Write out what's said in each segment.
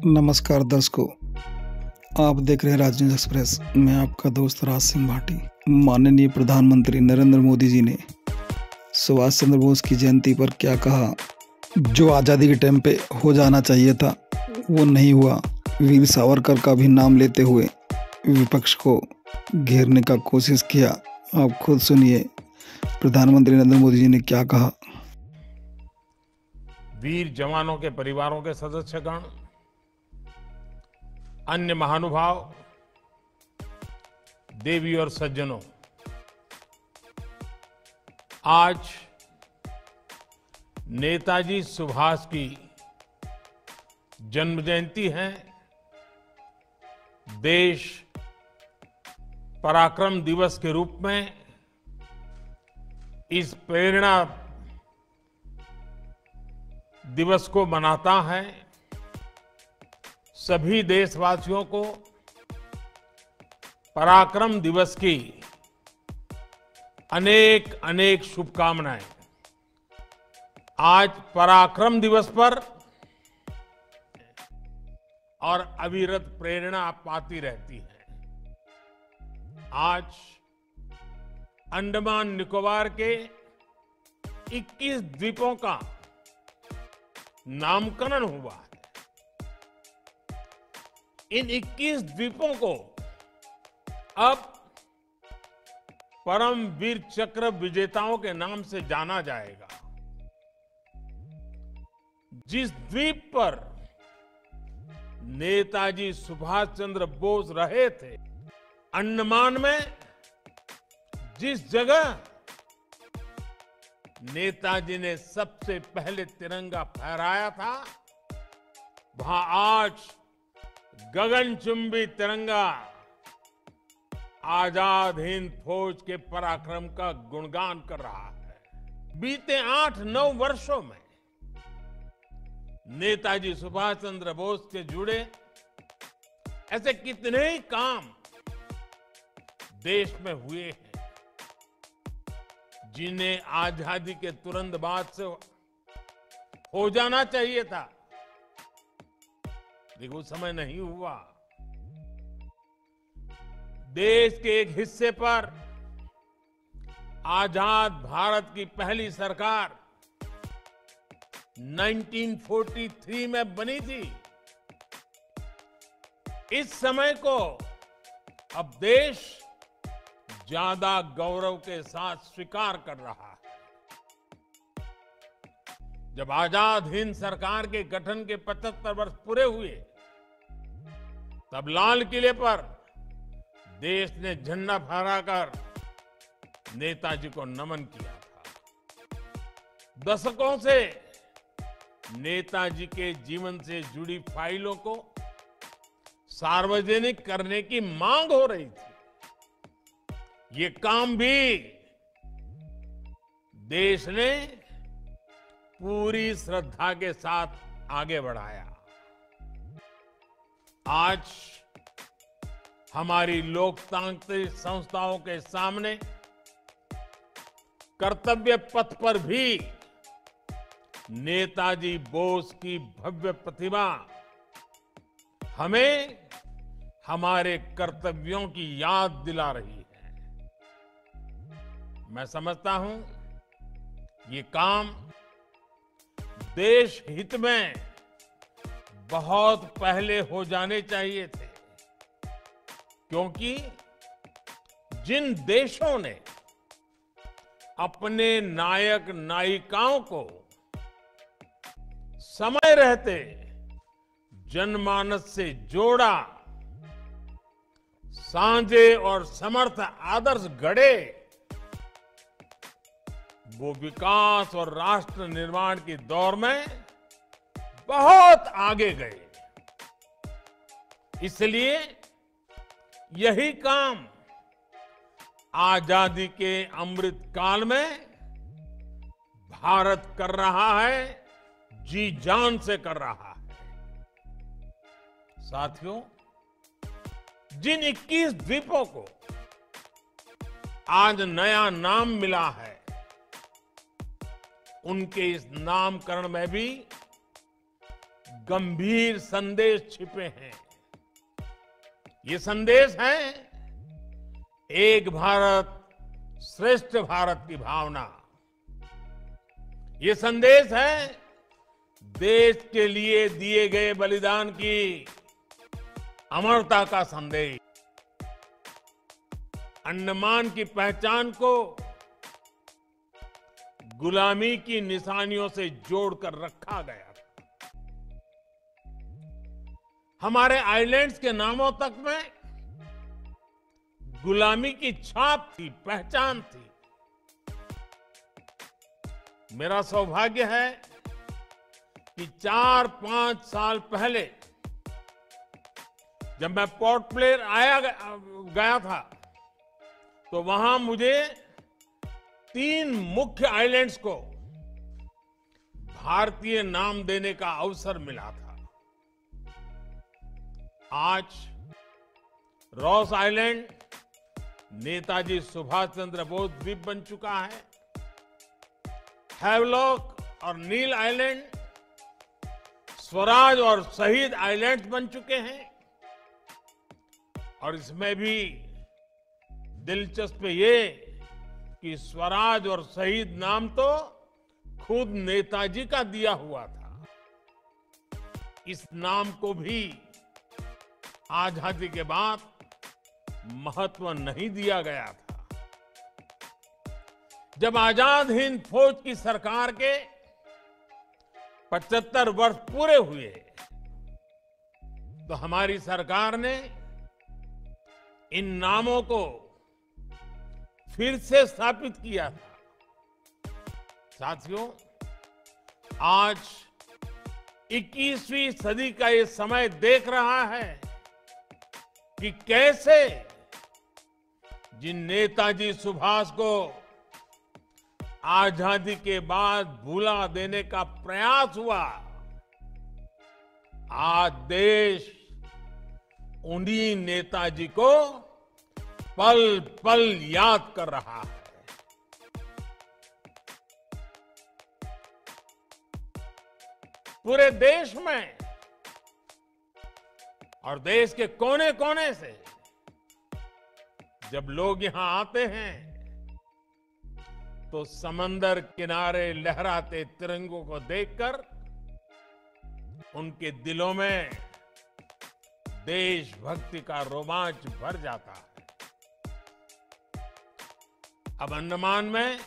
नमस्कार दर्शकों, आप देख रहे हैं राज न्यूज एक्सप्रेस। मैं आपका दोस्त राज सिंह भाटी। माननीय प्रधानमंत्री नरेंद्र मोदी जी ने सुभाष चंद्र बोस की जयंती पर क्या कहा? जो आज़ादी के टाइम पे हो जाना चाहिए था वो नहीं हुआ। वीर सावरकर का भी नाम लेते हुए विपक्ष को घेरने का कोशिश किया। आप खुद सुनिए प्रधानमंत्री नरेंद्र मोदी जी ने क्या कहा। वीर जवानों के परिवारों के सदस्यगण, अन्य महानुभाव, देवी और सज्जनों, आज नेताजी सुभाष की जन्म जयंती है। देश पराक्रम दिवस के रूप में इस प्रेरणा दिवस को मनाता है। सभी देशवासियों को पराक्रम दिवस की अनेक अनेक शुभकामनाएं। आज पराक्रम दिवस पर और अविरत प्रेरणा पाती रहती है। आज अंडमान निकोबार के 21 द्वीपों का नामकरण हुआ है। इन 21 द्वीपों को अब परम वीर चक्र विजेताओं के नाम से जाना जाएगा। जिस द्वीप पर नेताजी सुभाष चंद्र बोस रहे थे, अंडमान में जिस जगह नेताजी ने सबसे पहले तिरंगा फहराया था, वहां आज गगनचुंबी तिरंगा आजाद हिंद फौज के पराक्रम का गुणगान कर रहा है। बीते 8-9 वर्षों में नेताजी सुभाष चंद्र बोस से जुड़े ऐसे कितने ही काम देश में हुए हैं जिन्हें आजादी के तुरंत बाद से हो जाना चाहिए था, लेकिन उस समय नहीं हुआ। देश के एक हिस्से पर आजाद भारत की पहली सरकार 1943 में बनी थी। इस समय को अब देश ज्यादा गौरव के साथ स्वीकार कर रहा है। जब आजाद हिंद सरकार के गठन के 75 वर्ष पूरे हुए, तब लाल किले पर देश ने झंडा फहराकर नेताजी को नमन किया था। दशकों से नेताजी के जीवन से जुड़ी फाइलों को सार्वजनिक करने की मांग हो रही थी। ये काम भी देश ने पूरी श्रद्धा के साथ आगे बढ़ाया। आज हमारी लोकतांत्रिक संस्थाओं के सामने कर्तव्य पथ पर भी नेताजी बोस की भव्य प्रतिमा हमें हमारे कर्तव्यों की याद दिला रही है। मैं समझता हूं ये काम देश हित में बहुत पहले हो जाने चाहिए थे, क्योंकि जिन देशों ने अपने नायक नायिकाओं को समय रहते जनमानस से जोड़ा, साझे और समर्थ आदर्श गढ़े, वो विकास और राष्ट्र निर्माण की दौर में बहुत आगे गए। इसलिए यही काम आजादी के अमृत काल में भारत कर रहा है, जी जान से कर रहा है। साथियों, जिन 21 द्वीपों को आज नया नाम मिला है, उनके इस नामकरण में भी गंभीर संदेश छिपे हैं। ये संदेश है एक भारत श्रेष्ठ भारत की भावना। ये संदेश है देश के लिए दिए गए बलिदान की अमरता का संदेश। अंडमान की पहचान को गुलामी की निशानियों से जोड़कर रखा गया था। हमारे आइलैंड्स के नामों तक में गुलामी की छाप थी, पहचान थी। मेरा सौभाग्य है कि 4-5 साल पहले जब मैं पोर्ट ब्लेयर गया था तो वहां मुझे 3 मुख्य आइलैंड्स को भारतीय नाम देने का अवसर मिला था। आज रॉस आइलैंड नेताजी सुभाष चंद्र बोस द्वीप बन चुका है। हैवलॉक और नील आइलैंड स्वराज और शहीद आइलैंड्स बन चुके हैं। और इसमें भी दिलचस्प ये कि स्वराज और शहीद नाम तो खुद नेताजी का दिया हुआ था। इस नाम को भी आजादी के बाद महत्व नहीं दिया गया था। जब आजाद हिंद फौज की सरकार के 75 वर्ष पूरे हुए तो हमारी सरकार ने इन नामों को फिर से स्थापित किया था। साथियों, आज 21वीं सदी का ये समय देख रहा है कि कैसे जिन नेताजी सुभाष को आजादी के बाद भुला देने का प्रयास हुआ, आज देश उन्हीं नेताजी को पल पल याद कर रहा है। पूरे देश में और देश के कोने कोने से जब लोग यहां आते हैं तो समंदर किनारे लहराते तिरंगों को देखकर उनके दिलों में देशभक्ति का रोमांच भर जाता है। अब अंडमान में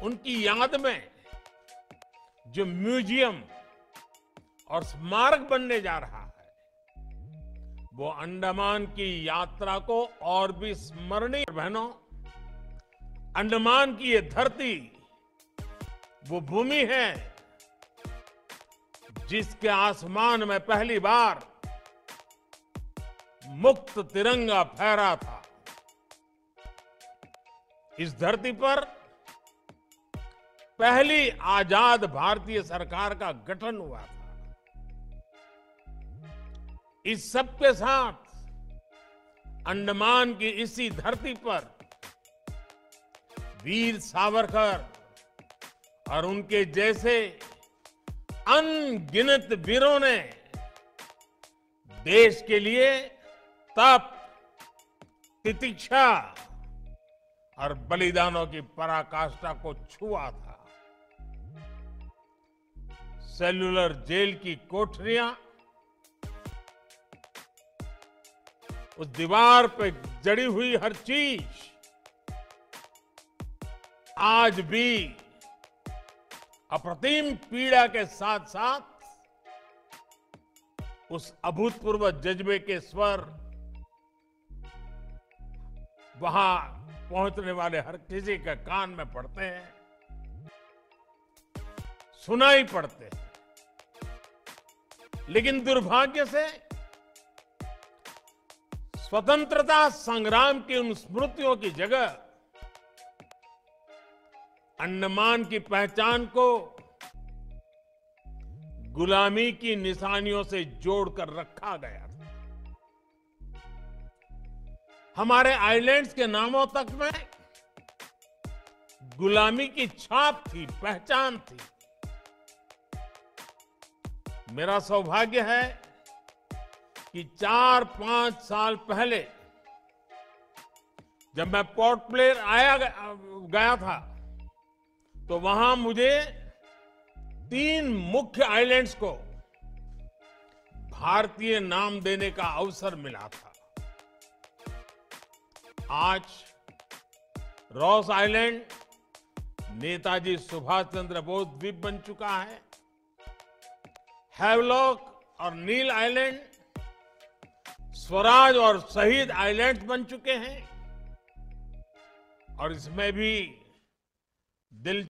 उनकी याद में जो म्यूजियम और स्मारक बनने जा रहा है, वो अंडमान की यात्रा को और भी स्मरणीय। बहनों, अंडमान की ये धरती वो भूमि है जिसके आसमान में पहली बार मुक्त तिरंगा फहरा था। इस धरती पर पहली आजाद भारतीय सरकार का गठन हुआ था। इस सब के साथ अंडमान की इसी धरती पर वीर सावरकर और उनके जैसे अनगिनत वीरों ने देश के लिए तप, तितिक्षा और बलिदानों की पराकाष्ठा को छुआ था। सेल्युलर जेल की कोठरियां, उस दीवार पे जड़ी हुई हर चीज आज भी अप्रतिम पीड़ा के साथ साथ उस अभूतपूर्व जज्बे के स्वर वहां पहुंचने वाले हर किसी के कान में पड़ते हैं, सुनाई पड़ते हैं। लेकिन दुर्भाग्य से स्वतंत्रता संग्राम की उन स्मृतियों की जगह अंडमान की पहचान को गुलामी की निशानियों से जोड़कर रखा गया था। हमारे आइलैंड्स के नामों तक में गुलामी की छाप थी, पहचान थी। मेरा सौभाग्य है कि 4-5 साल पहले जब मैं पोर्ट ब्लेयर गया था तो वहां मुझे 3 मुख्य आइलैंड्स को भारतीय नाम देने का अवसर मिला था। आज रॉस आइलैंड नेताजी सुभाष चंद्र बोस द्वीप बन चुका है। हैवलॉक और नील आइलैंड स्वराज और शहीद आइलैंड बन चुके हैं और इसमें भी दिल